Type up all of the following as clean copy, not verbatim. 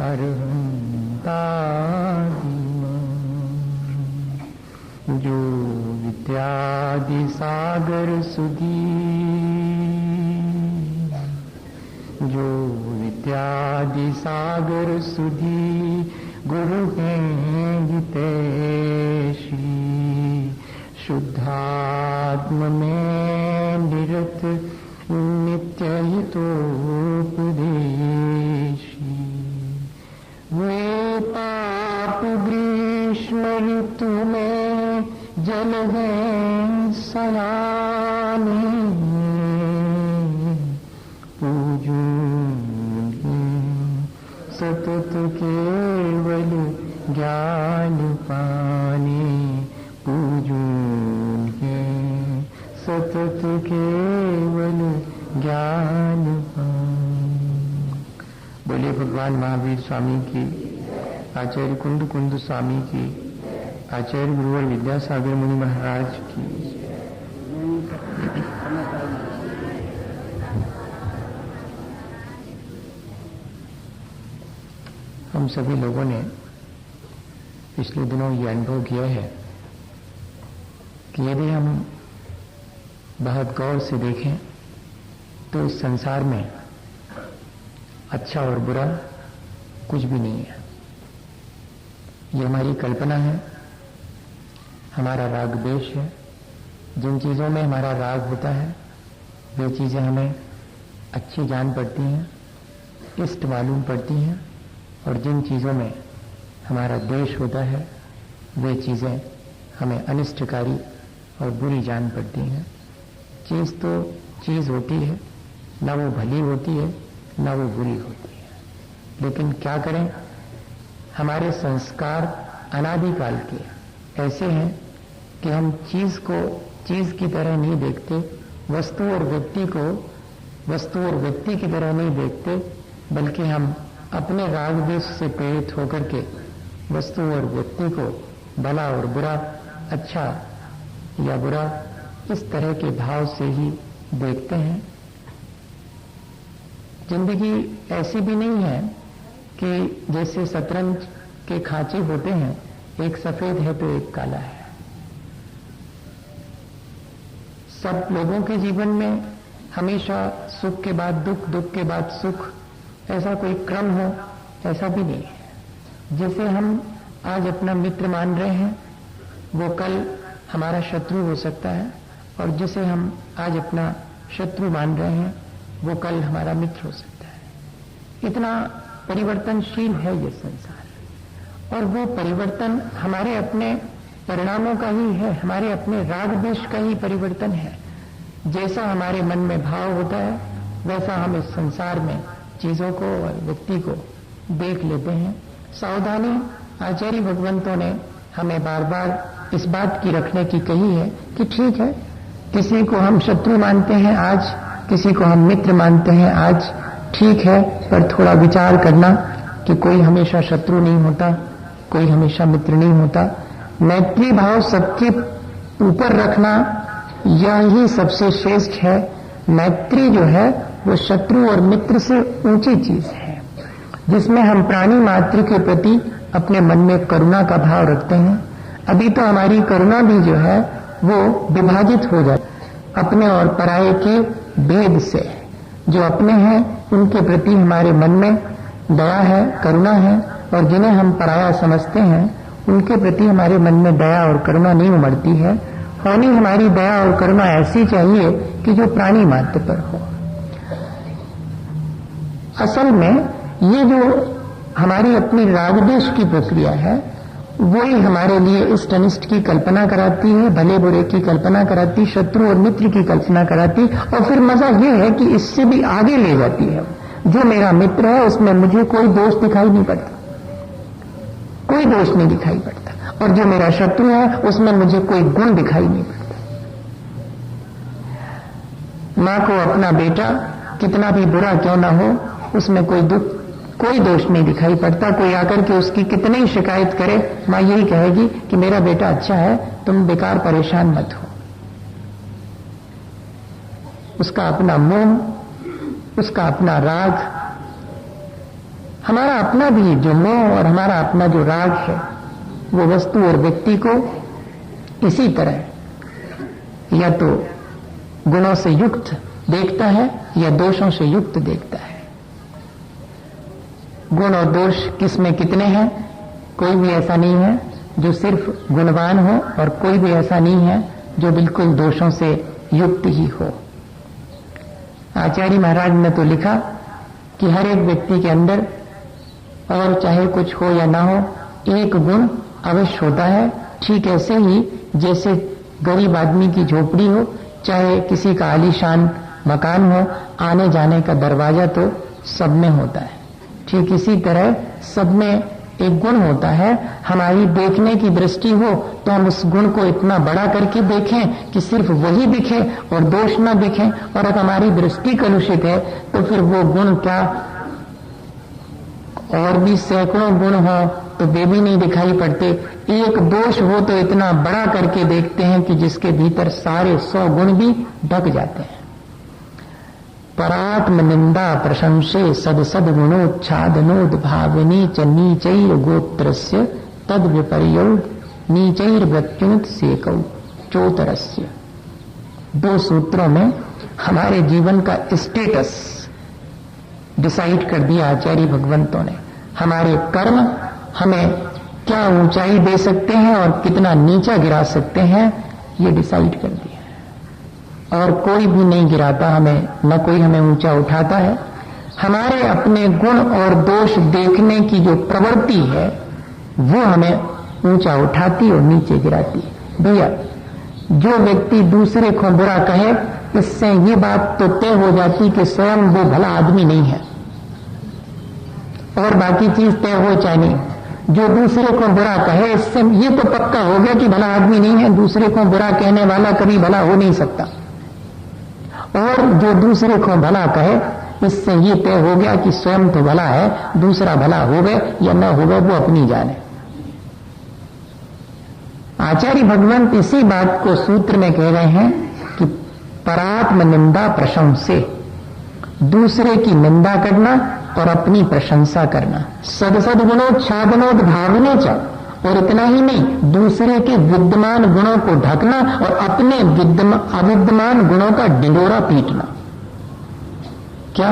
अरहंतादिम जो विद्यादि सागर सुधी जो विद्यादि सागर सुधी गुरु हैं हितैषी शुद्धात्म में निरत नित्य हितोपदेशी वे पाप ग्रीष्म ऋतु में जल हैं सयाने पूजूंगे सतत केवल ज्ञान पाने पूजूंगे सतत केवल ज्ञान पाने। बोले भगवान महावीर स्वामी की, आचार्य कुंद कुंद स्वामी की, आचार्य गुरुवर विद्यासागर मुनि महाराज की। हम सभी लोगों ने पिछले दिनों ये अनुभव किया है कि यदि हम बहुत गौर से देखें तो इस संसार में अच्छा और बुरा कुछ भी नहीं है। ये हमारी कल्पना है, हमारा राग द्वेष है। जिन चीज़ों में हमारा राग होता है वे चीज़ें हमें अच्छी जान पड़ती हैं, इष्ट मालूम पड़ती हैं, और जिन चीज़ों में हमारा द्वेष होता है वे चीज़ें हमें अनिष्टकारी और बुरी जान पड़ती हैं। चीज़ तो चीज़ होती है, ना वो भली होती है ना वो बुरी होती है, लेकिन क्या करें, हमारे संस्कार अनादिकाल के ऐसे हैं कि हम चीज़ को चीज़ की तरह नहीं देखते, वस्तु और व्यक्ति को वस्तु और व्यक्ति की तरह नहीं देखते, बल्कि हम अपने राग द्वेष से प्रेरित होकर के वस्तु और व्यक्ति को भला और बुरा, अच्छा या बुरा, इस तरह के भाव से ही देखते हैं। जिंदगी ऐसी भी नहीं है कि जैसे शतरंज के खांचे होते हैं, एक सफेद है तो एक काला है। सब लोगों के जीवन में हमेशा सुख के बाद दुख, दुख के बाद सुख, ऐसा कोई क्रम हो, ऐसा भी नहीं है। जिसे हम आज अपना मित्र मान रहे हैं वो कल हमारा शत्रु हो सकता है, और जिसे हम आज अपना शत्रु मान रहे हैं वो कल हमारा मित्र हो सकता है। इतना परिवर्तनशील है ये संसार, और वो परिवर्तन हमारे अपने परिणामों का ही है, हमारे अपने राग द्वेष का ही परिवर्तन है। जैसा हमारे मन में भाव होता है वैसा हम इस संसार में चीजों को और व्यक्ति को देख लेते हैं। सावधानी आचार्य भगवंतों ने हमें बार बार इस बात की रखने की कही है कि ठीक है, किसी को हम शत्रु मानते हैं आज, किसी को हम मित्र मानते हैं आज, ठीक है, पर थोड़ा विचार करना कि कोई हमेशा शत्रु नहीं होता, कोई हमेशा मित्र नहीं होता। मैत्री भाव सबके ऊपर रखना यही सबसे श्रेष्ठ है। मैत्री जो है वो शत्रु और मित्र से ऊंची चीज है, जिसमें हम प्राणी मात्र के प्रति अपने मन में करुणा का भाव रखते हैं। अभी तो हमारी करुणा भी जो है वो विभाजित हो जाए अपने और पराये के भेद से। जो अपने हैं उनके प्रति हमारे मन में दया है, करुणा है, और जिन्हें हम पराया समझते हैं उनके प्रति हमारे मन में दया और करुणा नहीं उमड़ती है। होनी हमारी दया और करुणा ऐसी चाहिए कि जो प्राणी मात्र पर हो। असल में ये जो हमारी अपनी रागद्वेष की प्रक्रिया है वही हमारे लिए इष्ट अनिष्ट की कल्पना कराती है, भले बुरे की कल्पना कराती, शत्रु और मित्र की कल्पना कराती, और फिर मजा ये है कि इससे भी आगे ले जाती है। जो मेरा मित्र है उसमें मुझे कोई दोष दिखाई नहीं पड़ता, कोई दोष नहीं दिखाई पड़ता, और जो मेरा शत्रु है उसमें मुझे कोई गुण दिखाई नहीं पड़ता। मां को अपना बेटा कितना भी बुरा क्यों ना हो उसमें कोई दोष नहीं दिखाई पड़ता। कोई आकर के उसकी कितनी ही शिकायत करे, मां यही कहेगी कि मेरा बेटा अच्छा है, तुम बेकार परेशान मत हो। उसका अपना मोह, उसका अपना राग, हमारा अपना भी जो मोह और हमारा अपना जो राग है वो वस्तु और व्यक्ति को इसी तरह या तो गुणों से युक्त देखता है या दोषों से युक्त देखता है। गुण और दोष किस में कितने हैं? कोई भी ऐसा नहीं है जो सिर्फ गुणवान हो और कोई भी ऐसा नहीं है जो बिल्कुल दोषों से युक्त ही हो। आचार्य महाराज ने तो लिखा कि हर एक व्यक्ति के अंदर और चाहे कुछ हो या ना हो एक गुण अवश्य होता है। ठीक ऐसे ही जैसे गरीब आदमी की झोपड़ी हो, चाहे किसी का आलीशान मकान हो, आने जाने का दरवाजा तो सब में होता है। ठीक इसी तरह सब में एक गुण होता है। हमारी देखने की दृष्टि हो तो हम उस गुण को इतना बड़ा करके देखें कि सिर्फ वही दिखे और दोष न दिखे, और अगर हमारी दृष्टि कलुषित है तो फिर वो गुण क्या और भी सैकड़ों गुण हो तो वे भी नहीं दिखाई पड़ते। एक दोष हो तो इतना बड़ा करके देखते हैं कि जिसके भीतर सारे 100 गुण भी ढक जाते हैं। परात्म निंदा प्रशंसे सद सद गुणोच्छादनोद भावनी च नीचैर गोत्रस्य तद विपर्यो नीचैर वृत्युत सेकौ चोतरस्य। 2 सूत्रों में हमारे जीवन का स्टेटस डिसाइड कर दिया आचार्य भगवंतों ने। हमारे कर्म हमें क्या ऊंचाई दे सकते हैं और कितना नीचा गिरा सकते हैं, ये डिसाइड कर दिया। और कोई भी नहीं गिराता हमें, न कोई हमें ऊंचा उठाता है। हमारे अपने गुण और दोष देखने की जो प्रवृत्ति है वो हमें ऊंचा उठाती और नीचे गिराती है। भैया, जो व्यक्ति दूसरे को बुरा कहे, इससे ये बात तो तय हो जाती कि स्वयं वो भला आदमी नहीं है, और बाकी चीज तय हो चाहे नहीं। जो दूसरे को बुरा कहे, इससे ये तो पक्का हो गया कि भला आदमी नहीं है। दूसरे को बुरा कहने वाला कभी भला हो नहीं सकता। और जो दूसरे को भला कहे, इससे ये तय हो गया कि स्वयं तो भला है, दूसरा भला हो गए या न हो गए वो अपनी जाने। आचार्य भगवंत इसी बात को सूत्र में कह रहे हैं कि परात्म निंदा प्रशंसे, दूसरे की निंदा करना और अपनी प्रशंसा करना। सदसद गुणोच्छादनोद भावने च, और इतना ही नहीं, दूसरे के विद्यमान गुणों को ढकना और अपने अविद्यमान गुणों का डिंडोरा पीटना। क्या?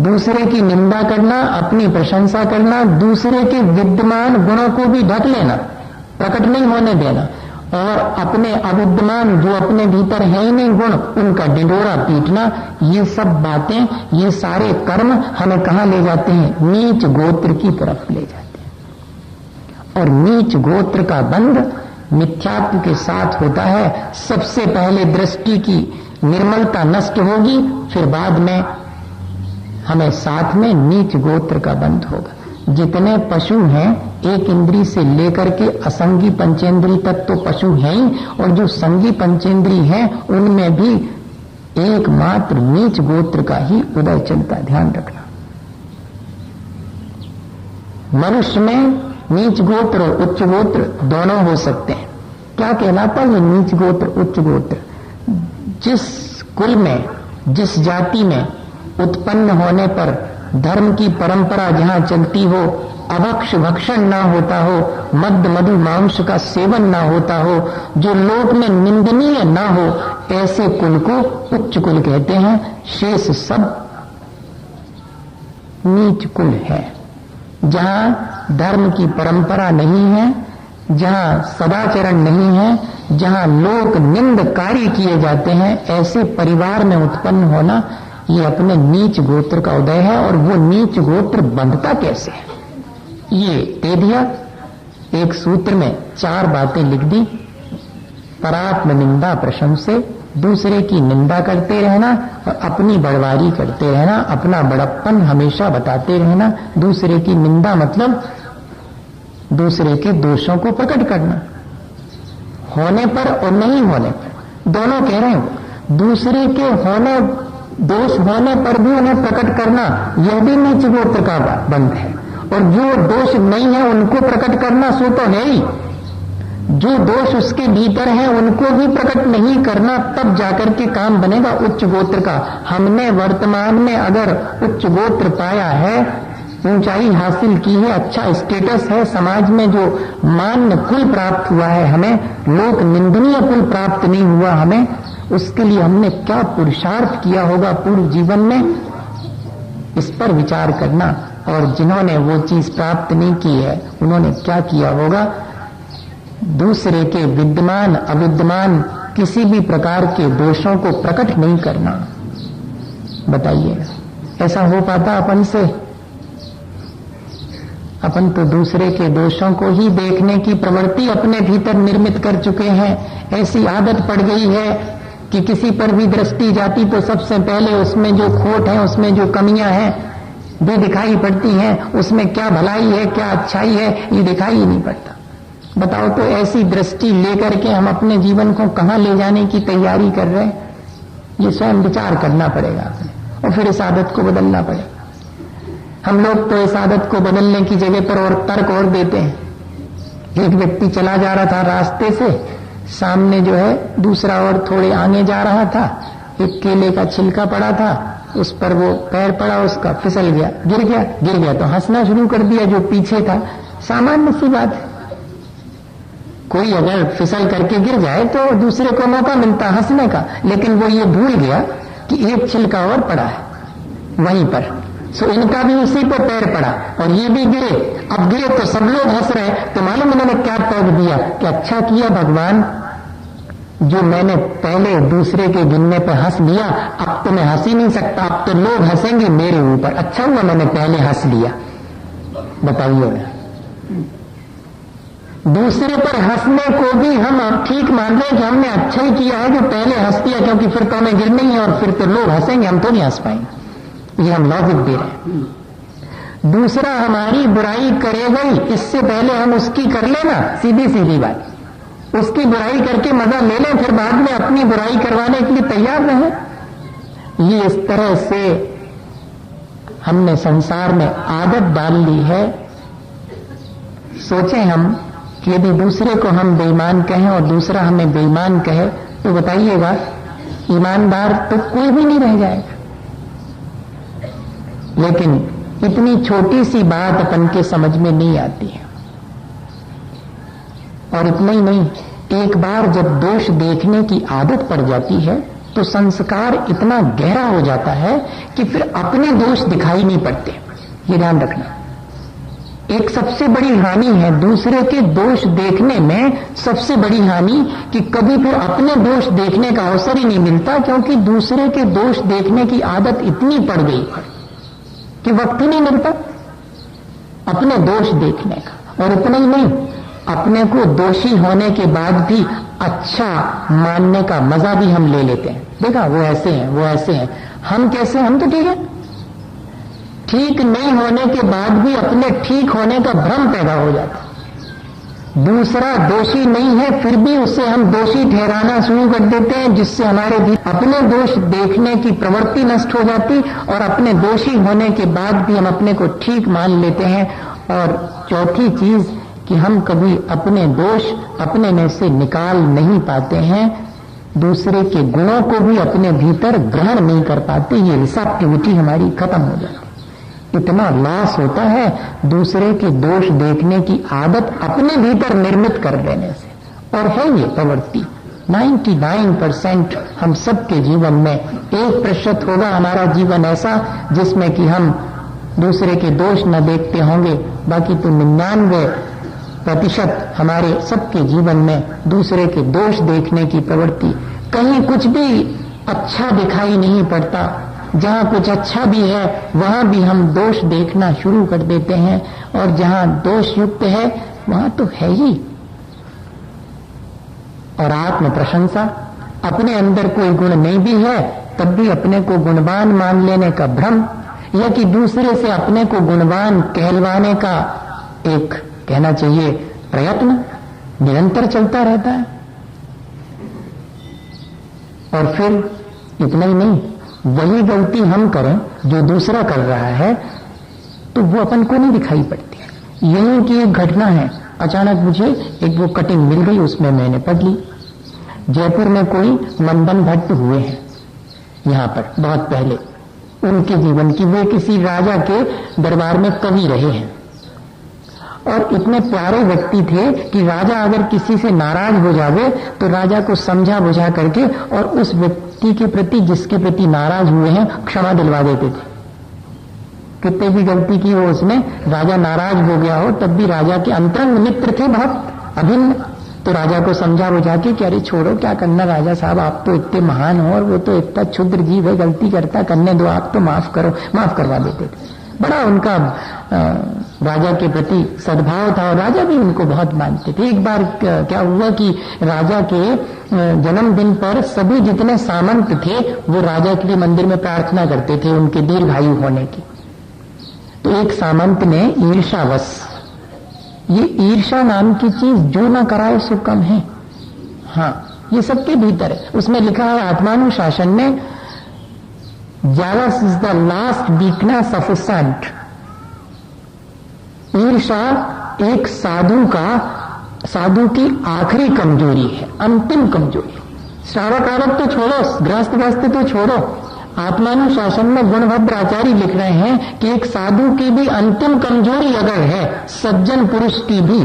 दूसरे की निंदा करना, अपनी प्रशंसा करना, दूसरे के विद्यमान गुणों को भी ढक लेना, प्रकट नहीं होने देना, और अपने अविद्यमान जो अपने भीतर है ही नहीं गुण, उनका डिंडोरा पीटना। ये सब बातें, ये सारे कर्म हमें कहां ले जाते हैं? नीच गोत्र की तरफ ले जाते हैं। और नीच गोत्र का बंध मिथ्यात्व के साथ होता है। सबसे पहले दृष्टि की निर्मलता नष्ट होगी, फिर बाद में हमें साथ में नीच गोत्र का बंध होगा। जितने पशु हैं, एक इंद्री से लेकर के असंगी पंचेंद्री तक तो पशु हैं ही, और जो संगी पंचेंद्री हैं उनमें भी एकमात्र नीच गोत्र का ही उदय चलता। ध्यान रखना, मनुष्य में नीच गोत्र और उच्च गोत्र दोनों हो सकते हैं। क्या कहलाता है ये नीच गोत्र उच्च गोत्र? जिस कुल में, जिस जाति में उत्पन्न होने पर धर्म की परंपरा जहां चलती हो, अभक्ष भक्षण ना होता हो, मद्य मधु मांस का सेवन ना होता हो, जो लोक में निंदनीय ना हो, ऐसे कुल को उच्च कुल कहते हैं। शेष सब नीच कुल है। जहां धर्म की परंपरा नहीं है, जहां सदाचरण नहीं है, जहां लोक निंद कार्य किए जाते हैं, ऐसे परिवार में उत्पन्न होना ये अपने नीच गोत्र का उदय है। और वो नीच गोत्र बंधता कैसे है ये दे दिया। एक सूत्र में 4 बातें लिख दी। परात्म निंदा प्रशंसे, दूसरे की निंदा करते रहना और अपनी बड़वारी करते रहना, अपना बड़प्पन हमेशा बताते रहना। दूसरे की निंदा मतलब दूसरे के दोषों को प्रकट करना, होने पर और नहीं होने पर दोनों कह रहे हैं। दूसरे के होने, दोष होने पर भी उन्हें प्रकट करना, यह भी नीच गोत्र का बंध है। और जो दोष नहीं है उनको प्रकट करना, सो तो है ही। जो दोष उसके भीतर है उनको भी प्रकट नहीं करना, तब जाकर के काम बनेगा उच्च गोत्र का। हमने वर्तमान में अगर उच्च गोत्र पाया है ऊंचाई हासिल की है, अच्छा स्टेटस है समाज में, जो मान्य कुल प्राप्त हुआ है हमें, लोक निंदनीय कुल प्राप्त नहीं हुआ हमें, उसके लिए हमने क्या पुरुषार्थ किया होगा पूर्व जीवन में, इस पर विचार करना। और जिन्होंने वो चीज प्राप्त नहीं की है उन्होंने क्या किया होगा, दूसरे के विद्यमान अविद्यमान किसी भी प्रकार के दोषों को प्रकट नहीं करना। बताइए ऐसा हो पाता अपन से? अपन तो दूसरे के दोषों को ही देखने की प्रवृत्ति अपने भीतर निर्मित कर चुके हैं। ऐसी आदत पड़ गई है कि किसी पर भी दृष्टि जाती तो सबसे पहले उसमें जो खोट है, उसमें जो कमियां हैं वे दिखाई पड़ती हैं, उसमें क्या भलाई है क्या अच्छाई है ये दिखाई ही नहीं पड़ता। बताओ तो ऐसी दृष्टि लेकर के हम अपने जीवन को कहां ले जाने की तैयारी कर रहे हैं, ये स्वयं विचार करना पड़ेगा अपने, और फिर इस आदत को बदलना पड़ेगा। हम लोग तो इस आदत को बदलने की जगह पर और तर्क और देते हैं। एक व्यक्ति चला जा रहा था रास्ते से, सामने जो है दूसरा और थोड़े आगे जा रहा था, एक केले का छिलका पड़ा था, उस पर वो पैर पड़ा, उसका फिसल गया, गिर गया तो हंसना शुरू कर दिया जो पीछे था। सामान्य सी बात है, कोई अगर फिसल करके गिर जाए तो दूसरे को मौका मिलता हंसने का, लेकिन वो ये भूल गया कि एक छिलका और पड़ा है वहीं पर, सो इनका भी उसी पर पैर पड़ा और ये भी गिरे। अब गिरे तो सब लोग हंस रहे, तो मालूम इन्होंने क्या तर्क दिया कि अच्छा किया भगवान जो मैंने पहले दूसरे के गिनने पर हंस लिया, अब तो मैं हंस ही नहीं सकता, अब तो लोग हंसेंगे मेरे ऊपर, अच्छा हुआ मैंने पहले हंस लिया। बताइए दूसरे पर हंसने को भी हम ठीक मान रहे हैं कि हमने अच्छा ही किया है जो पहले हंस दिया, क्योंकि फिर तो हमें गिरना ही है और फिर तो लोग हंसेंगे, हम तो नहीं हंस पाएंगे। ये हम लॉजिक दे रहे हैं। दूसरा हमारी बुराई करेगा ही, इससे पहले हम उसकी कर लेना, सीधी सीधी बात, उसकी बुराई करके मजा ले लें, फिर बाद में अपनी बुराई करवाने के लिए तैयार रहें। ये इस तरह से हमने संसार में आदत डाल ली है। सोचें हम कि यदि दूसरे को हम बेईमान कहें और दूसरा हमें बेईमान कहे तो बताइएगा ईमानदार तो कोई भी नहीं रह जाएगा। लेकिन इतनी छोटी सी बात अपन के समझ में नहीं आती है। और इतना ही नहीं, एक बार जब दोष देखने की आदत पड़ जाती है तो संस्कार इतना गहरा हो जाता है कि फिर अपने दोष दिखाई नहीं पड़ते। ये ध्यान रखना। एक सबसे बड़ी हानि है दूसरे के दोष देखने में, सबसे बड़ी हानि कि कभी फिर अपने दोष देखने का अवसर ही नहीं मिलता, क्योंकि दूसरे के दोष देखने की आदत इतनी पड़ गई है कि वक्त ही नहीं मिलता अपने दोष देखने का। और इतना ही नहीं, अपने को दोषी होने के बाद भी अच्छा मानने का मजा भी हम ले लेते हैं। देखा वो ऐसे हैं, वो ऐसे हैं, हम कैसे, हम तो ठीक है। ठीक नहीं होने के बाद भी अपने ठीक होने का भ्रम पैदा हो जाता है। दूसरा दोषी नहीं है फिर भी उसे हम दोषी ठहराना शुरू कर देते हैं, जिससे हमारे भी अपने दोष देखने की प्रवृत्ति नष्ट हो जाती, और अपने दोषी होने के बाद भी हम अपने को ठीक मान लेते हैं। और चौथी चीज कि हम कभी अपने दोष अपने में से निकाल नहीं पाते हैं, दूसरे के गुणों को भी अपने भीतर ग्रहण नहीं कर पाते। ये रिसेप्टिविटी हमारी खत्म हो जाती। इतना लॉस होता है दूसरे के दोष देखने की आदत अपने भीतर निर्मित कर देने से। और है ये प्रवृत्ति 99% हम सबके जीवन में, 1% होगा हमारा जीवन ऐसा जिसमें कि हम दूसरे के दोष न देखते होंगे, बाकी तो 99% हमारे सबके जीवन में दूसरे के दोष देखने की प्रवृत्ति। कहीं कुछ भी अच्छा दिखाई नहीं पड़ता, जहां कुछ अच्छा भी है वहां भी हम दोष देखना शुरू कर देते हैं, और जहां दोष युक्त है वहां तो है ही। और आत्म प्रशंसा, अपने अंदर कोई गुण नहीं भी है तब भी अपने को गुणवान मान लेने का भ्रम, या कि दूसरे से अपने को गुणवान कहलवाने का एक कहना चाहिए प्रयत्न निरंतर चलता रहता है। और फिर इतना ही नहीं, वही गलती हम करें जो दूसरा कर रहा है तो वो अपन को नहीं दिखाई पड़ती। यही की एक घटना है, अचानक मुझे एक वो कटिंग मिल गई, उसमें मैंने पढ़ ली। जयपुर में कोई मंदन भट्ट हुए हैं यहाँ पर बहुत पहले, उनके जीवन की। वे किसी राजा के दरबार में कवि रहे हैं और इतने प्यारे व्यक्ति थे कि राजा अगर किसी से नाराज हो जावे तो राजा को समझा बुझा करके और उस व्यक्ति के प्रति जिसके प्रति नाराज हुए हैं क्षमा दिलवा देते थे। कितने भी गलती की हो उसने, राजा नाराज हो गया हो तब भी राजा के अंतरंग मित्र थे बहुत अभिन्न, तो राजा को समझा बुझा के कि अरे छोड़ो क्या करना राजा साहब, आप तो इतने महान हो और वो तो इतना क्षुद्र जीव है, गलती करता, करने दो, आप तो माफ करो, माफ करवा देते थे। बड़ा उनका राजा के प्रति सद्भाव था और राजा भी उनको बहुत मानते थे। एक बार क्या हुआ कि राजा के जन्मदिन पर सभी जितने सामंत थे वो राजा के लिए मंदिर में प्रार्थना करते थे उनके दीर्घायु होने की। तो एक सामंत ने ईर्षावश, ये ईर्षा नाम की चीज जो ना कराए सो कम है, हाँ ये सबके भीतर है। उसमें लिखा है आत्मानुशासन में, jealous is the last weakness of a saint। ईर्षा एक साधु की आखिरी कमजोरी है, अंतिम कमजोरी। श्रावकारक तो छोड़ो, गृहस्थ तो छोड़ो, आत्मानुशासन में गुणभद्र आचार्य लिख रहे हैं कि एक साधु की भी अंतिम कमजोरी अगर है, सज्जन पुरुष की भी,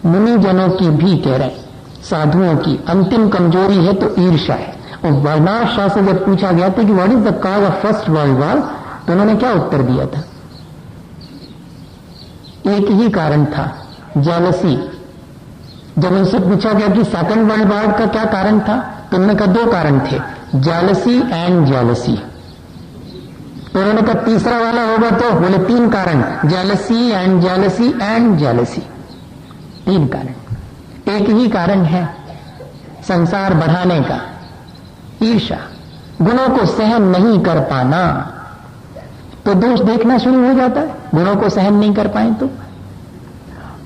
मुनिजनों की भी कह रहे हैं, साधुओं की अंतिम कमजोरी है तो ईर्षा है। और वर्नाश शाह से जब पूछा गया था कि what is the cause of first world war, तो उन्होंने क्या उत्तर दिया था? एक ही कारण था, जेलसी। जब उनसे पूछा गया कि सेकंड वर्ल्ड वॉर का क्या कारण था, तो उन्होंने कहा दो कारण थे, जेलसी एंड जेलसी। तो उन्होंने कहा तीसरा वाला होगा, तो बोले तीन कारण, jealousy and jealousy and jealousy, तीन कारण। एक ही कारण है संसार बढ़ाने का, ईर्षा, गुणों को सहन नहीं कर पाना, तो दोष देखना शुरू हो जाता है, गुणों को सहन नहीं कर पाए तो।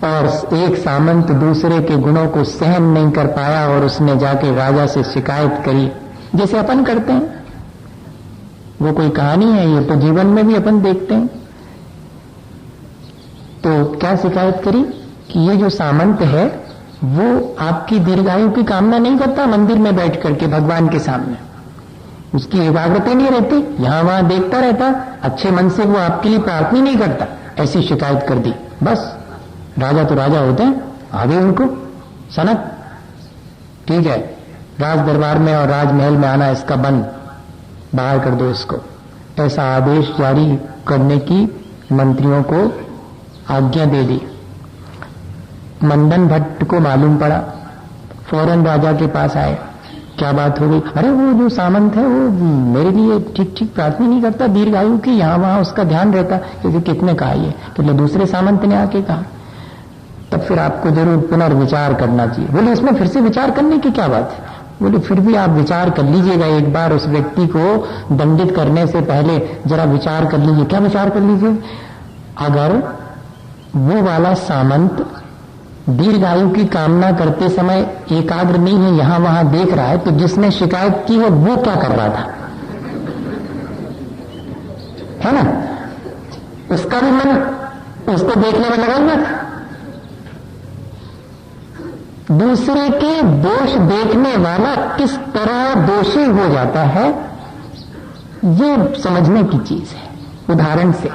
और एक सामंत दूसरे के गुणों को सहन नहीं कर पाया और उसने जाके राजा से शिकायत करी, जैसे अपन करते हैं। वो कोई कहानी है, ये तो जीवन में भी अपन देखते हैं। तो क्या शिकायत करी कि ये जो सामंत है वो आपकी दीर्घायु की कामना नहीं करता, मंदिर में बैठ करके भगवान के सामने उसकी एकाग्रता नहीं रहती, यहां वहां देखता रहता, अच्छे मन से वो आपके लिए प्रार्थना नहीं करता। ऐसी शिकायत कर दी, बस राजा तो राजा होते हैं, आगे उनको सनक, ठीक है, राज दरबार में और राजमहल में आना इसका बंद, बाहर कर दो इसको, ऐसा आदेश जारी करने की मंत्रियों को आज्ञा दे दी। मंदन भट्ट को मालूम पड़ा, फौरन राजा के पास आए, क्या बात हो गई? अरे वो जो सामंत है वो मेरे लिए ठीक ठीक प्रार्थना नहीं करता, दीर्घायु की, यहां वहां उसका ध्यान रहता। क्योंकि कितने कहा ये, तो दूसरे सामंत ने आके कहा, तब फिर आपको जरूर पुनर्विचार करना चाहिए। बोले इसमें फिर से विचार करने की क्या बात है? बोले फिर भी आप विचार कर लीजिएगा, एक बार उस व्यक्ति को दंडित करने से पहले जरा विचार कर लीजिए। क्या विचार कर लीजिए? अगर वो वाला सामंत दीर्घायु की कामना करते समय एकाग्र नहीं है, यहां वहां देख रहा है, तो जिसने शिकायत की है वो क्या कर रहा था? है ना, उसका भी मन उसको देखने में लगा हुआ था। दूसरे के दोष देखने वाला किस तरह दोषी हो जाता है, ये समझने की चीज है। उदाहरण से,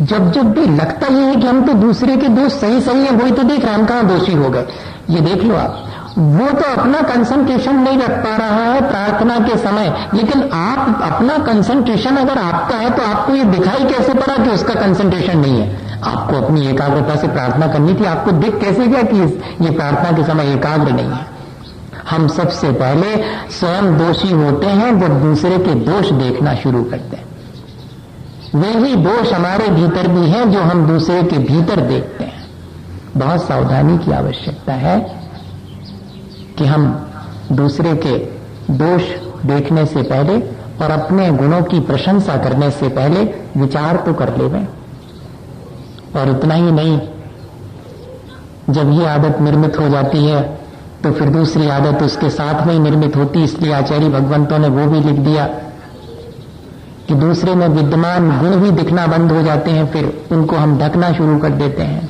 जब जब भी लगता ही है कि हम तो दूसरे के दोष सही सही है, वही तो देख रहे हैं, हम कहां दोषी हो गए, ये देख लो आप, वो तो अपना कंसंट्रेशन नहीं रख पा रहा है प्रार्थना के समय, लेकिन आप अपना कंसंट्रेशन अगर आपका है तो आपको ये दिखाई कैसे पड़ा कि उसका कंसंट्रेशन नहीं है? आपको अपनी एकाग्रता से प्रार्थना करनी थी, आपको दिख कैसे गया कि ये प्रार्थना के समय एकाग्र नहीं है? हम सबसे पहले स्वयं दोषी होते हैं जब दूसरे के दोष देखना शुरू करते हैं। वही दोष हमारे भीतर भी हैं जो हम दूसरे के भीतर देखते हैं। बहुत सावधानी की आवश्यकता है कि हम दूसरे के दोष देखने से पहले और अपने गुणों की प्रशंसा करने से पहले विचार तो कर लें। और इतना ही नहीं, जब ये आदत निर्मित हो जाती है तो फिर दूसरी आदत उसके साथ में ही निर्मित होती। इसलिए आचार्य भगवंतों ने वो भी लिख दिया कि दूसरे में विद्यमान गुण भी दिखना बंद हो जाते हैं, फिर उनको हम ढकना शुरू कर देते हैं।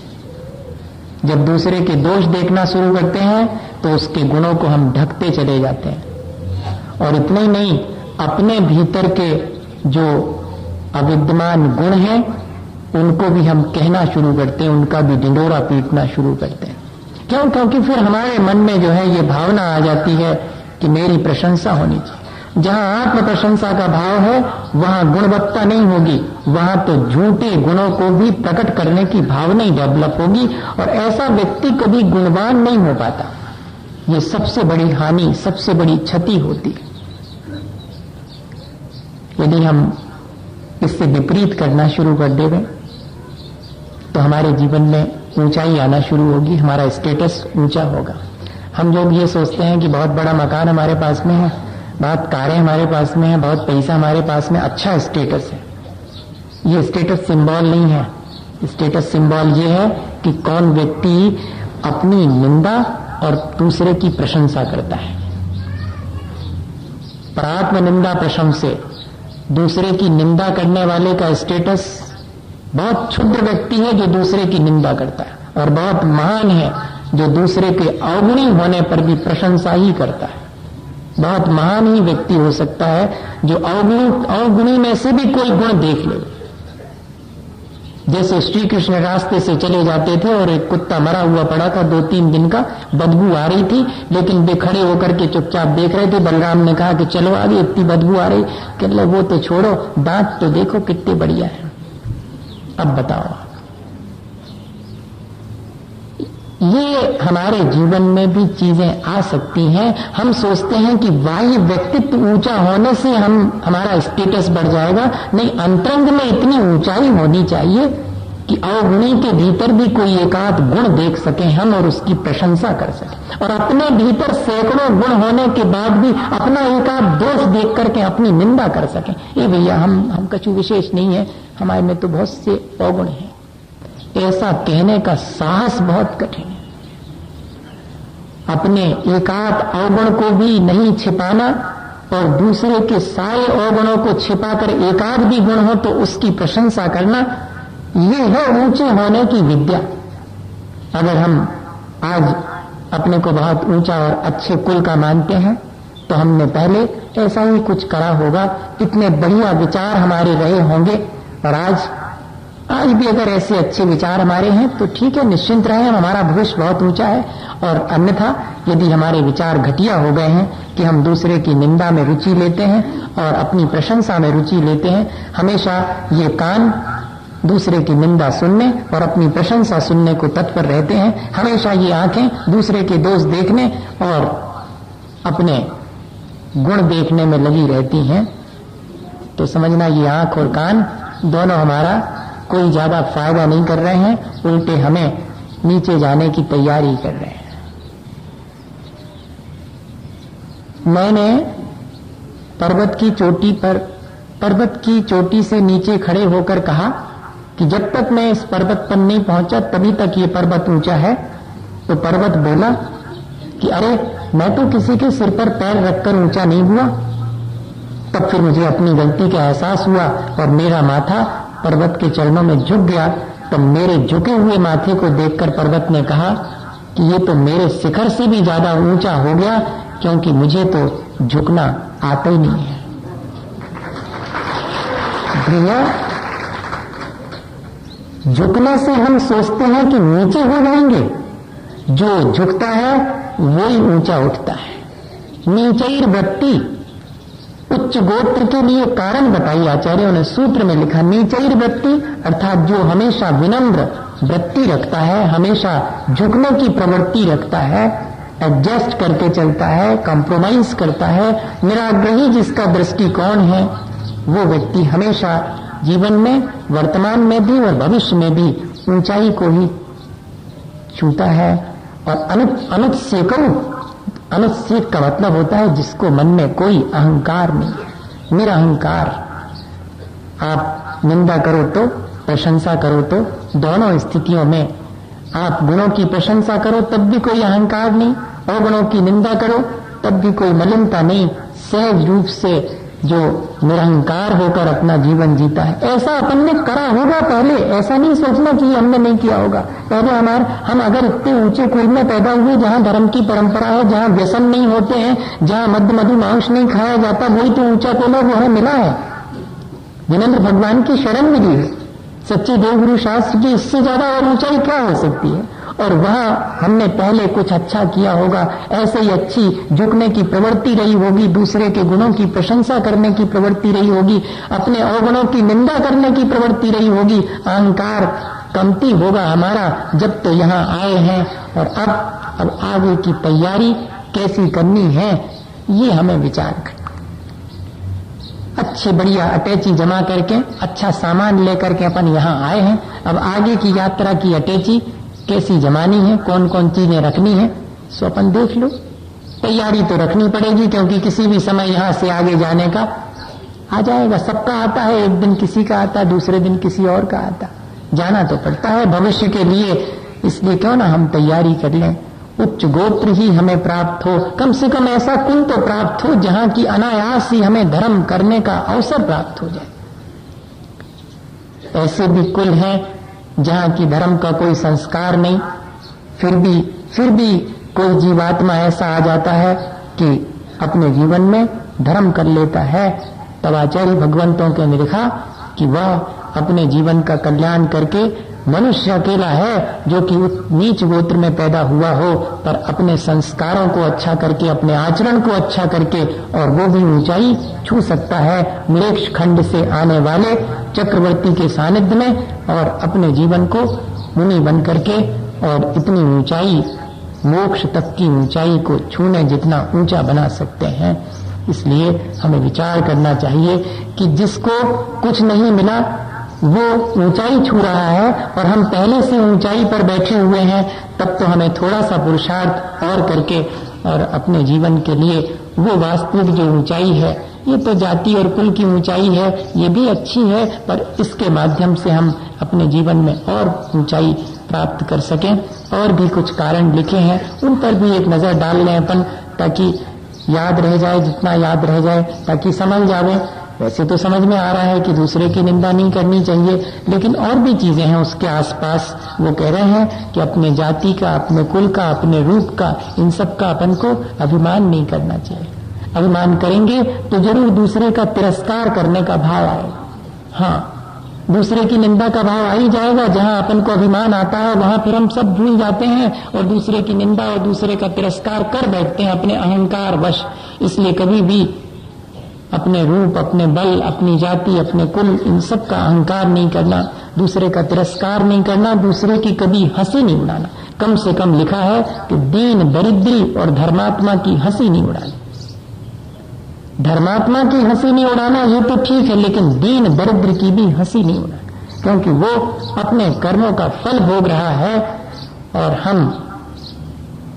जब दूसरे के दोष देखना शुरू करते हैं तो उसके गुणों को हम ढकते चले जाते हैं। और इतना ही नहीं, अपने भीतर के जो अविद्यमान गुण हैं उनको भी हम कहना शुरू करते हैं, उनका भी ढिंढोरा पीटना शुरू करते हैं। क्यों? क्योंकि फिर हमारे मन में जो है ये भावना आ जाती है कि मेरी प्रशंसा होनी चाहिए। जहां आत्म प्रशंसा का भाव है वहां गुणवत्ता नहीं होगी, वहां तो झूठे गुणों को भी प्रकट करने की भावना ही डेवलप होगी और ऐसा व्यक्ति कभी गुणवान नहीं हो पाता। ये सबसे बड़ी हानि, सबसे बड़ी क्षति होती है। यदि हम इससे विपरीत करना शुरू कर देंगे तो हमारे जीवन में ऊंचाई आना शुरू होगी, हमारा स्टेटस ऊंचा होगा। हम लोग ये सोचते हैं कि बहुत बड़ा मकान हमारे पास में है, बहुत कारें हमारे पास में है, बहुत पैसा हमारे पास में, अच्छा स्टेटस है। ये स्टेटस सिंबल नहीं है। स्टेटस सिंबल ये है कि कौन व्यक्ति अपनी निंदा और दूसरे की प्रशंसा करता है। पर आत्म निंदा प्रशंसे, दूसरे की निंदा करने वाले का स्टेटस बहुत क्षुद्र व्यक्ति है जो दूसरे की निंदा करता है, और बहुत महान है जो दूसरे के अवगुणी होने पर भी प्रशंसा ही करता है। बहुत महान ही व्यक्ति हो सकता है जो अवगुणी में से भी कोई गुण देख ले। जैसे श्री कृष्ण रास्ते से चले जाते थे और एक कुत्ता मरा हुआ पड़ा था, 2-3 दिन का, बदबू आ रही थी, लेकिन वे खड़े होकर के चुपचाप देख रहे थे। बलराम ने कहा कि चलो आगे, इतनी बदबू आ रही। कहने वो तो छोड़ो, दांत तो देखो कितने बढ़िया है। अब बताओ, ये हमारे जीवन में भी चीजें आ सकती हैं। हम सोचते हैं कि बाह्य व्यक्तित्व ऊंचा होने से हमारा स्टेटस बढ़ जाएगा। नहीं, अंतरंग में इतनी ऊंचाई होनी चाहिए कि अवगुणी के भीतर भी कोई एकाध गुण देख सके हम और उसकी प्रशंसा कर सके, और अपने भीतर सैकड़ों गुण होने के बाद भी अपना एकाध दोष देख करके अपनी निंदा कर सके। ये भैया हम कछु विशेष नहीं है, हमारे में तो बहुत से अवगुण हैं। ऐसा कहने का साहस बहुत कठिन है। अपने एकाध अवगुण को भी नहीं छिपाना और दूसरे के सारे अवगुणों को छिपाकर एकाध भी गुण हो तो उसकी प्रशंसा करना, ये है ऊंचे होने की विद्या। अगर हम आज अपने को बहुत ऊंचा और अच्छे कुल का मानते हैं तो हमने पहले ऐसा ही कुछ करा होगा, इतने बढ़िया विचार हमारे रहे होंगे, और आज भी अगर ऐसे अच्छे विचार हमारे हैं तो ठीक है, निश्चिंत रहे, हमारा भविष्य बहुत ऊंचा है। और अन्यथा यदि हमारे विचार घटिया हो गए हैं कि हम दूसरे की निंदा में रुचि लेते हैं और अपनी प्रशंसा में रुचि लेते हैं, हमेशा ये कान दूसरे की निंदा सुनने और अपनी प्रशंसा सुनने को तत्पर रहते हैं, हमेशा ये आंखें दूसरे के दोष देखने और अपने गुण देखने में लगी रहती हैं, तो समझना ये आंख और कान दोनों हमारा कोई ज्यादा फायदा नहीं कर रहे हैं, उल्टे हमें नीचे जाने की तैयारी कर रहे हैं। मैंने पर्वत की चोटी से नीचे खड़े होकर कहा कि जब तक मैं इस पर्वत पर नहीं पहुंचा तभी तक ये पर्वत ऊंचा है। तो पर्वत बोला कि अरे, मैं तो किसी के सिर पर पैर रखकर ऊंचा नहीं हुआ। तब फिर मुझे अपनी गलती का एहसास हुआ और मेरा माथा पर्वत के चरणों में झुक गया। तब मेरे झुके हुए माथे को देखकर पर्वत ने कहा कि ये तो मेरे शिखर से भी ज्यादा ऊंचा हो गया, क्योंकि मुझे तो झुकना आता ही नहीं है। भैया, झुकने से हम सोचते हैं कि नीचे हो जाएंगे, जो झुकता है वो ही ऊंचा उठता है। नीचैर वृत्ति, उच्च गोत्र के लिए कारण बताई आचार्यों ने, सूत्र में लिखा नीचैर वृत्ति अर्थात जो हमेशा विनम्र वृत्ति रखता है, हमेशा झुकने की प्रवृत्ति रखता है, एडजस्ट करके चलता है, कॉम्प्रोमाइज करता है, निराग्रही जिसका दृष्टिकोण है, वो व्यक्ति हमेशा जीवन में, वर्तमान में भी और भविष्य में भी ऊंचाई को ही छूता है। और अनुत्सेक का मतलब होता है जिसको मन में कोई अहंकार नहीं है, निरअहकार। आप निंदा करो तो, प्रशंसा करो तो, दोनों स्थितियों में आप गुणों की प्रशंसा करो तब भी कोई अहंकार नहीं, और गुणों की निंदा करो तब भी कोई मलिनता नहीं, सहज रूप से जो निरहंकार होकर अपना जीवन जीता है। ऐसा अपन ने करा होगा पहले, ऐसा नहीं सोचना कि हमने नहीं किया होगा। पहले हम अगर इतने ऊंचे कुल में पैदा हुए जहां धर्म की परंपरा है, जहां व्यसन नहीं होते हैं, जहां मद्य मधु मांस नहीं खाया जाता, वही तो ऊंचा कुल है, वो हमें मिला है। जिनेंद्र भगवान की शरण मिली है, सच्चे देवगुरु शास्त्र की, इससे ज्यादा और ऊंचाई क्या हो सकती है। और वहां हमने पहले कुछ अच्छा किया होगा, ऐसे ही अच्छी झुकने की प्रवृत्ति रही होगी, दूसरे के गुणों की प्रशंसा करने की प्रवृत्ति रही होगी, अपने अवगुणों की निंदा करने की प्रवृत्ति रही होगी, अहंकार कमती होगा हमारा जब तो यहाँ आए हैं। और अब आगे की तैयारी कैसी करनी है ये हमें विचार करना। अच्छी बढ़िया अटैची जमा करके, अच्छा सामान लेकर के अपन यहाँ आए हैं। अब आगे की यात्रा की अटैची कैसी जमानी है, कौन कौन चीजें रखनी है, सो अपन देख लो। तैयारी तो रखनी पड़ेगी, क्योंकि किसी भी समय यहाँ से आगे जाने का आ जाएगा। सबका आता है, एक दिन किसी का आता, दूसरे दिन किसी और का आता। जाना तो पड़ता है भविष्य के लिए, इसलिए क्यों ना हम तैयारी कर लें। उच्च गोत्र ही हमें प्राप्त हो, कम से कम ऐसा कुल तो प्राप्त हो जहां की अनायास ही हमें धर्म करने का अवसर प्राप्त हो जाए। ऐसे भी कुल हैं जहां की धर्म का कोई संस्कार नहीं, फिर भी कोई जीवात्मा ऐसा आ जाता है कि अपने जीवन में धर्म कर लेता है। तब आचार्य भगवंतों के ने लिखा कि वह अपने जीवन का कल्याण करके, मनुष्य अकेला है जो कि नीच गोत्र में पैदा हुआ हो, पर अपने संस्कारों को अच्छा करके, अपने आचरण को अच्छा करके, और वो भी ऊंचाई छू सकता है मृक्ष खंड से आने वाले चक्रवर्ती के सानिध्य में, और अपने जीवन को मुनि बन करके और इतनी ऊंचाई, मोक्ष तक की ऊंचाई को छूने जितना ऊंचा बना सकते हैं। इसलिए हमें विचार करना चाहिए कि जिसको कुछ नहीं मिला वो ऊंचाई छू रहा है, और हम पहले से ऊंचाई पर बैठे हुए हैं, तब तो हमें थोड़ा सा पुरुषार्थ और करके और अपने जीवन के लिए वो वास्तविक जो ऊंचाई है, ये तो जाति और कुल की ऊंचाई है, ये भी अच्छी है, पर इसके माध्यम से हम अपने जीवन में और ऊंचाई प्राप्त कर सकें। और भी कुछ कारण लिखे हैं, उन पर भी एक नजर डाल लें अपन, ताकि याद रह जाए, जितना याद रह जाए, ताकि समझ जावे। वैसे तो समझ में आ रहा है कि दूसरे की निंदा नहीं करनी चाहिए, लेकिन और भी चीजें हैं उसके आसपास। वो कह रहे हैं कि अपने जाति का, अपने कुल का, अपने रूप का, इन सब का अपन को अभिमान नहीं करना चाहिए। अभिमान करेंगे तो जरूर दूसरे का तिरस्कार करने का भाव आएगा। हाँ, दूसरे की निंदा का भाव आ ही जाएगा। जहां अपन को अभिमान आता है वहां फिर हम सब भूल जाते हैं और दूसरे की निंदा और दूसरे का तिरस्कार कर बैठते हैं अपने अहंकार वश। इसलिए कभी भी अपने रूप, अपने बल, अपनी जाति, अपने कुल, इन सब का अहंकार नहीं करना, दूसरे का तिरस्कार नहीं करना, दूसरे की कभी हंसी नहीं उड़ाना। कम से कम लिखा है कि दीन, दरिद्री और धर्मात्मा की हंसी नहीं उड़ानी। धर्मात्मा की हंसी नहीं उड़ाना ये तो ठीक है, लेकिन दीन दरिद्र की भी हंसी नहीं उड़ाना, क्योंकि वो अपने कर्मों का फल भोग रहा है और हम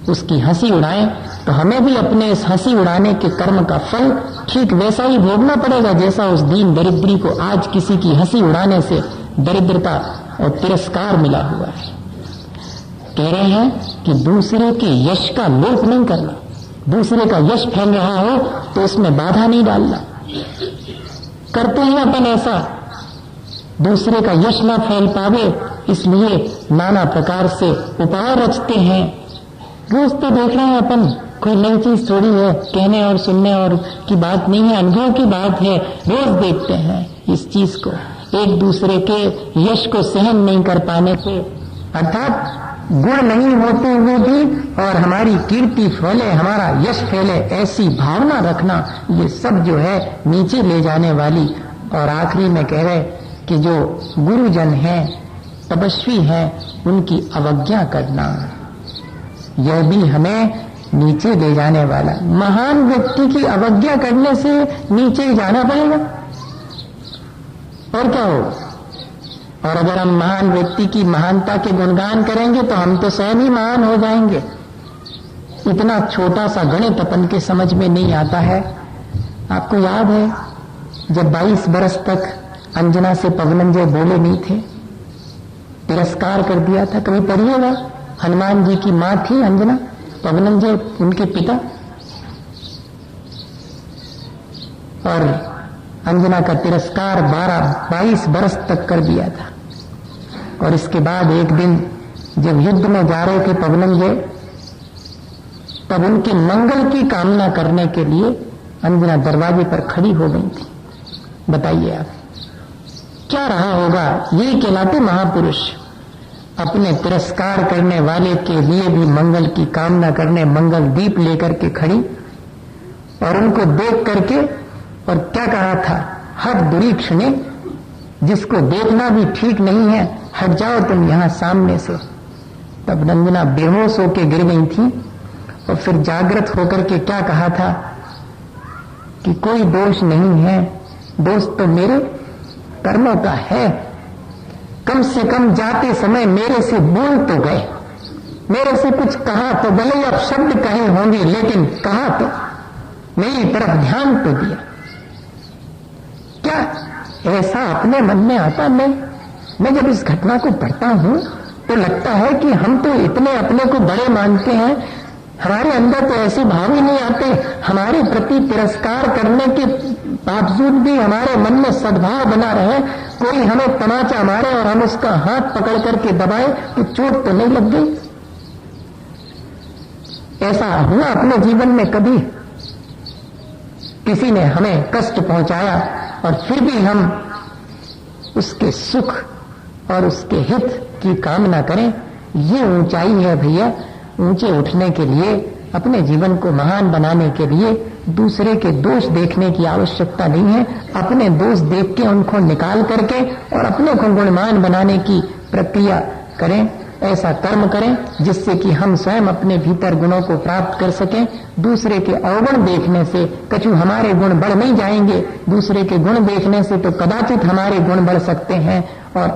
उसकी हंसी उड़ाएं तो हमें भी अपने इस हंसी उड़ाने के कर्म का फल ठीक वैसा ही भोगना पड़ेगा जैसा उस दीन दरिद्री को आज किसी की हंसी उड़ाने से दरिद्रता और तिरस्कार मिला हुआ है। कह रहे हैं कि दूसरे के यश का लोप नहीं करना, दूसरे का यश फैल रहा हो तो उसमें बाधा नहीं डालना। करते हैं अपन ऐसा, दूसरे का यश ना फैल पावे इसलिए नाना प्रकार से उपाय रचते हैं। रोज तो देख रहे हैं अपन, कोई नई चीज थोड़ी है, कहने और सुनने और की बात नहीं है, अनुभव की बात है। रोज देखते हैं इस चीज को, एक दूसरे के यश को सहन नहीं कर पाने से, अर्थात गुण नहीं होते हुए भी और हमारी कीर्ति फैले, हमारा यश फैले, ऐसी भावना रखना, ये सब जो है नीचे ले जाने वाली। और आखिरी में कह रहे कि जो गुरुजन हैं, तपस्वी हैं, उनकी अवज्ञा करना, यह भी हमें नीचे ले जाने वाला। महान व्यक्ति की अवज्ञा करने से नीचे ही जाना पड़ेगा, और क्या होगा। और अगर हम महान व्यक्ति की महानता के गुणगान करेंगे तो हम तो स्वयं ही महान हो जाएंगे। इतना छोटा सा गणित अपन के समझ में नहीं आता है। आपको याद है जब 22 बरस तक अंजना से पवनंजय बोले नहीं थे, तिरस्कार कर दिया था। कभी पढ़िएगा, हनुमान जी की मां थी अंजना, पवनंजय उनके पिता, और अंजना का तिरस्कार 22 बरस तक कर दिया था। और इसके बाद एक दिन जब युद्ध में जा रहे थे पवनंजय, तब उनके मंगल की कामना करने के लिए अंजना दरवाजे पर खड़ी हो गई थी। बताइए आप, क्या रहा होगा। ये कहलाते महापुरुष। अपने तिरस्कार करने वाले के लिए भी मंगल की कामना करने मंगल दीप लेकर के खड़ी और उनको देख करके, और क्या कहा था, हट दुरीक्ष ने, जिसको देखना भी ठीक नहीं है, हट जाओ तुम यहां सामने से। तब नंदना बेहोश होकर गिर गई थी और फिर जागृत होकर के क्या कहा था कि कोई दोष नहीं है, दोष तो मेरे कर्मों का है। कम से कम जाते समय मेरे से बोल तो गए, मेरे से कुछ कहा तो, भले अब शब्द कहे होंगे लेकिन कहा तो, मेरी तरफ ध्यान तो दिया। क्या ऐसा अपने मन में आता? मैं जब इस घटना को पढ़ता हूं तो लगता है कि हम तो इतने अपने को बड़े मानते हैं, हमारे अंदर तो ऐसे भाव ही नहीं आते। हमारे प्रति तिरस्कार करने के बावजूद भी हमारे मन में सद्भाव बना रहे, कोई हमें तमाचा मारे और हम उसका हाथ पकड़ करके दबाए कि चोट तो नहीं लग गई। ऐसा हुआ अपने जीवन में कभी? किसी ने हमें कष्ट पहुंचाया और फिर भी हम उसके सुख और उसके हित की कामना करें, ये ऊंचाई है भैया। ऊंचे उठने के लिए, अपने जीवन को महान बनाने के लिए दूसरे के दोष देखने की आवश्यकता नहीं है। अपने दोष देख के उनको निकाल करके और अपने को गुणवान बनाने की प्रक्रिया करें। ऐसा कर्म करें जिससे कि हम स्वयं अपने भीतर गुणों को प्राप्त कर सकें। दूसरे के अवगुण देखने से कछु हमारे गुण बढ़ नहीं जाएंगे, दूसरे के गुण देखने से तो कदाचित हमारे गुण बढ़ सकते हैं। और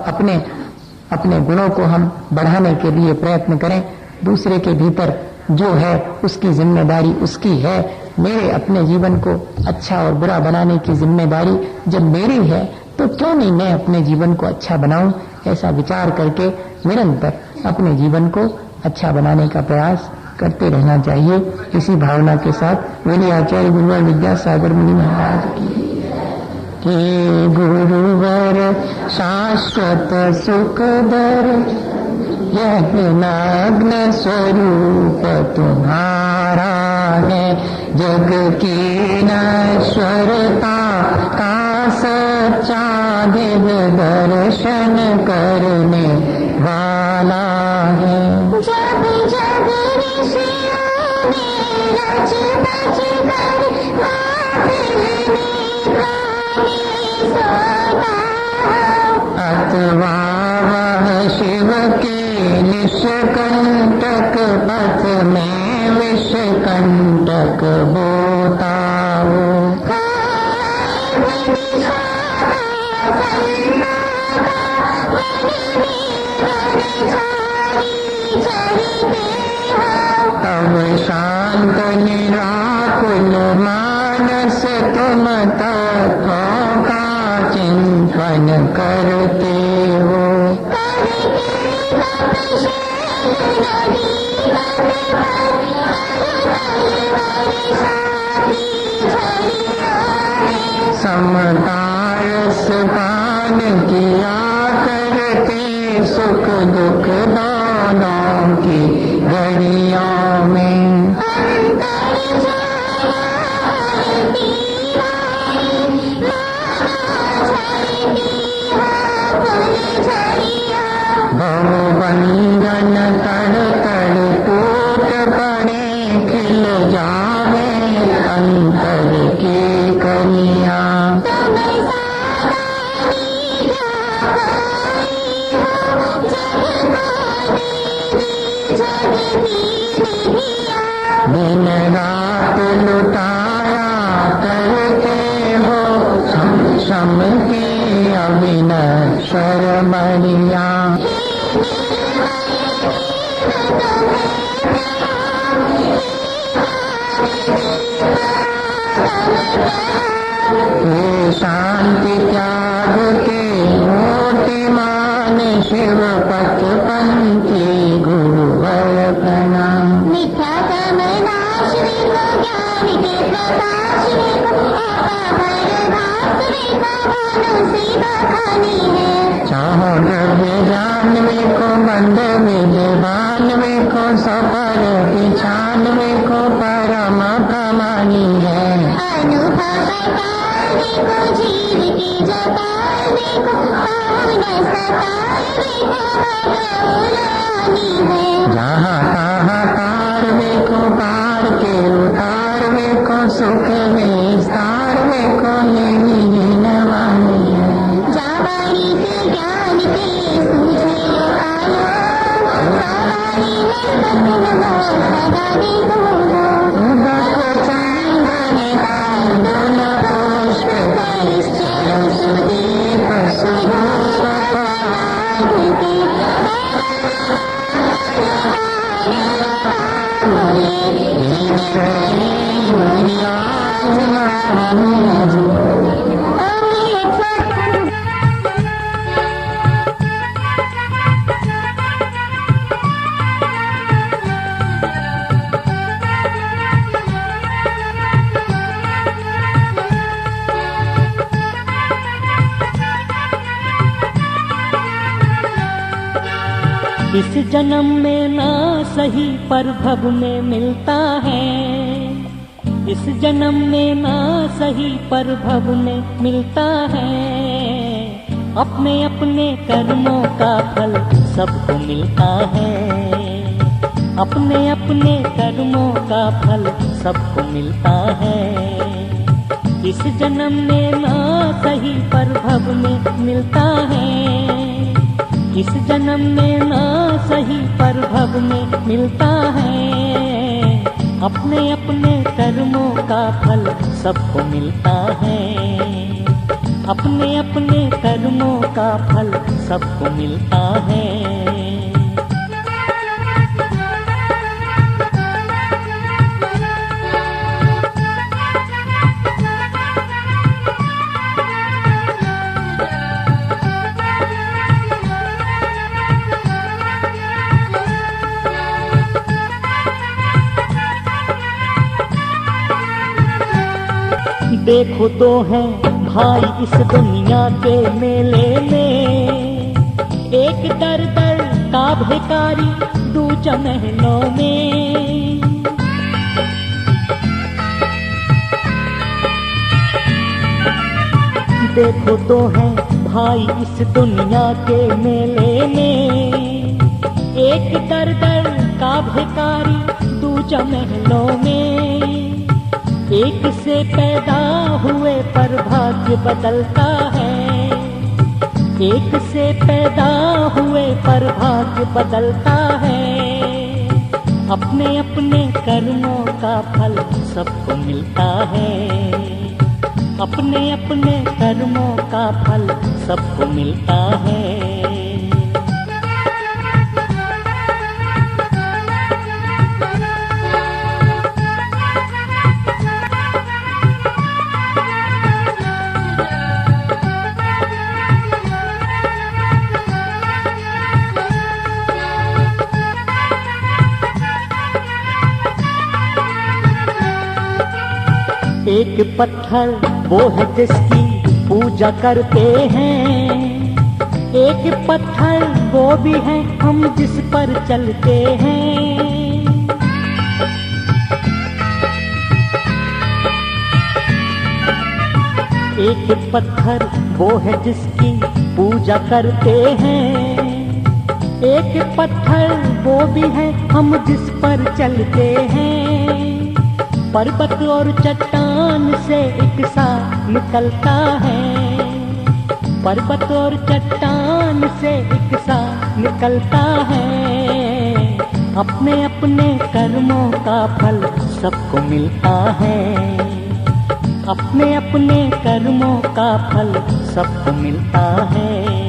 अपने गुणों को हम बढ़ाने के लिए प्रयत्न करें। दूसरे के भीतर जो है उसकी जिम्मेदारी उसकी है। मेरे अपने जीवन को अच्छा और बुरा बनाने की जिम्मेदारी जब मेरी है तो क्यों नहीं मैं अपने जीवन को अच्छा बनाऊं। ऐसा विचार करके निरंतर अपने जीवन को अच्छा बनाने का प्रयास करते रहना चाहिए। इसी भावना के साथ बोलिए आचार्य गुरुवर विद्यासागर मुनि महाराज की। हे गुरुवर शाश्वत सुखदर, यह नग्न स्वरूप तुम्हारा है। जग की नश्वरता का सच्चा दिव्य दर्शन करने वाला है। जब जब ऋषियों ने रच बच कर अथवा वह शिव के निष्कंटक पथ में विषकंटक बोताओ। तब शांत निराकुल मानस तुम तत्वों का चिंतन करते हो। समतारस पान किया करते, सुख दुख दोनों की घड़ियों में। भवबंधन तड़ तड़ टूट पड़े, खिल जावे अंतर की कलियां। दिन रात लुटाया करते हो सम की अविनश्वर बलियां। शांति त्याग के मूर्तिमान शिव पथपंथी गुरुवर प्रणाम। मिथ्या कर्म नाश देखो, ज्ञान के प्रकाश देखो, चाहो द्रव्य जान देखो, बंद विद्वान देखो, सफर की छानवे को परम प्रमाणी है। अनुभव बताने को जीव की जताने को पावन सताने को भगवानी है। जहाँ तहाँ तारवे को पार के उतारवे को सुख विस्तार में को यही नवानी है। जावानी के ज्ञान के सूझे लो आलो सावानी में बदलो सदा देखो उदक चंदन काल दोनों पुष्प परिश्चय सुदीप सुधूप पराग के इस जन्म में ना सही पर भव में मिलता है। इस जन्म में ना सही पर भव में मिलता है। अपने अपने कर्मों का फल सबको मिलता है। अपने अपने कर्मों का फल सबको मिलता है। इस जन्म में ना सही पर भव में मिलता है। इस जन्म में ना सही पर भव में मिलता है। अपने अपने कर्मों का फल सबको मिलता है। अपने अपने कर्मों का फल सबको मिलता है। देखो दो हैं भाई इस दुनिया के मेले में। एक दर दर का भिखारी दूजा महलों में। देखो दो हैं भाई इस दुनिया के मेले में। एक दर दर का भिखारी दूजा महलों में। एक से पैदा हुए पर भाग्य बदलता है। एक से पैदा हुए पर भाग्य बदलता है। अपने अपने कर्मों का फल सबको मिलता है। अपने अपने कर्मों का फल सबको मिलता है। एक पत्थर वो है जिसकी पूजा करते हैं। एक पत्थर वो भी है हम जिस पर चलते हैं। एक पत्थर वो है जिसकी पूजा करते हैं। एक पत्थर वो भी है हम जिस पर चलते हैं। पर्वत और चट्टान से एक सा निकलता है। पर्वत और चट्टान से एक सा निकलता है। अपने अपने कर्मों का फल सबको मिलता है। अपने अपने कर्मों का फल सबको मिलता है।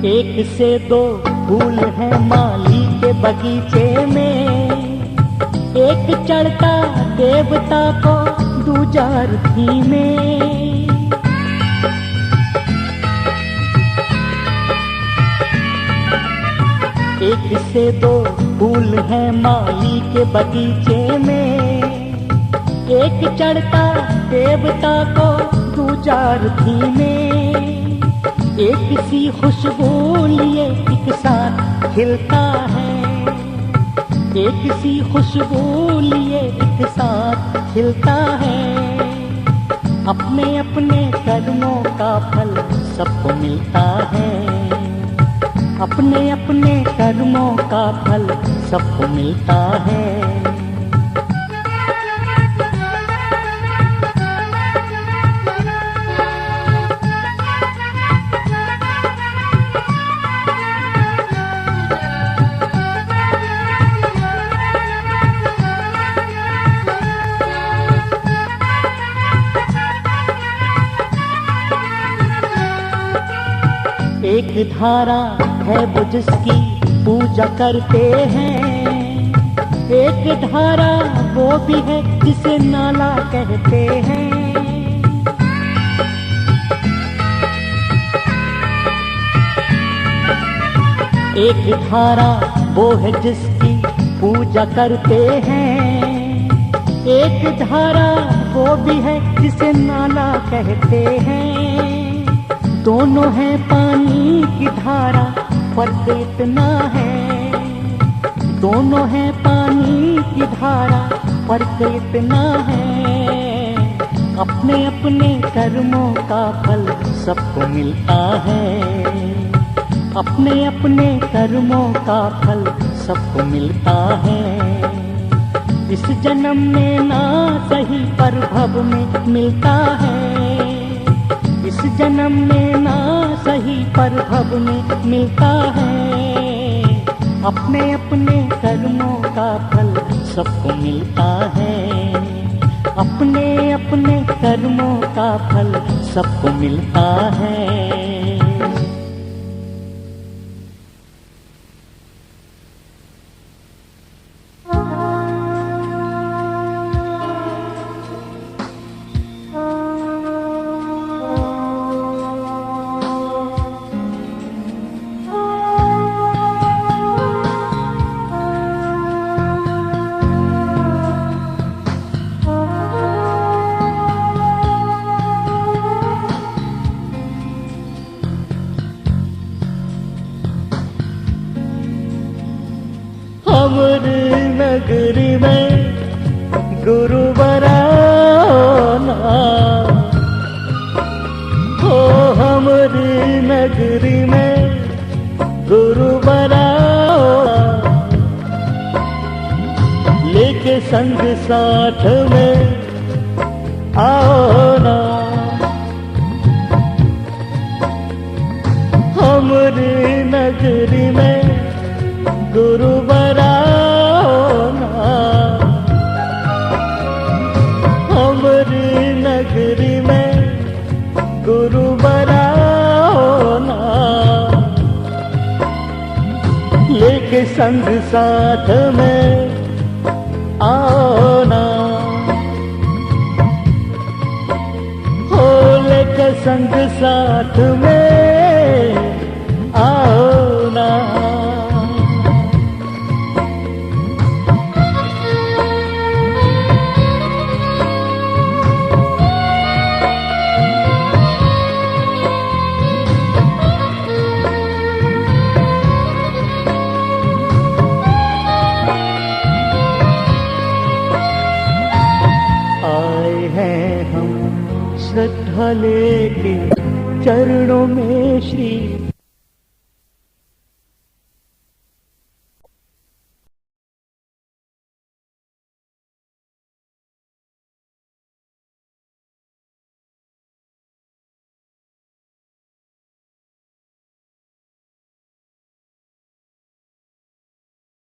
एक से दो फूल हैं माली के बगीचे में। एक चढ़ता देवता को दूजा अर्थी में। एक से दो फूल हैं माली के बगीचे में, एक चढ़ता देवता को दूजा रथी में। एक सी खुशबू लिए एक साथ खिलता है, एक सी खुशबू लिए एक साथ खिलता है। अपने अपने कर्मों का फल सबको मिलता है, अपने अपने कर्मों का फल सबको मिलता है। एक धारा है वो जिसकी पूजा करते हैं, एक धारा वो भी है जिसे नाला कहते हैं। एक धारा वो है जिसकी पूजा करते हैं, एक धारा वो भी है जिसे नाला कहते हैं। दोनों है पानी की धारा, फर्क इतना है। दोनों है पानी की धारा, फर्क इतना है। अपने अपने कर्मों का फल सबको मिलता है, अपने अपने कर्मों का फल सबको मिलता है। इस जन्म में ना सही पर भव में मिलता है, इस जन्म में ना सही पर भव में मिलता है। अपने अपने कर्मों का फल सबको मिलता है, अपने अपने कर्मों का फल सबको मिलता है। हमरी नगरी में गुरु बराना हो, हमरी नगरी में गुरु बराना। लेके संग साथ में आओ ना, हमरी नगरी में गुरु बराओ ना, हमरी नगरी में गुरु बराओ ना। लेके संग साथ में आओ ना, हो लेके संग साथ में आओ ना। श्रद्धा लेके चरणों में श्री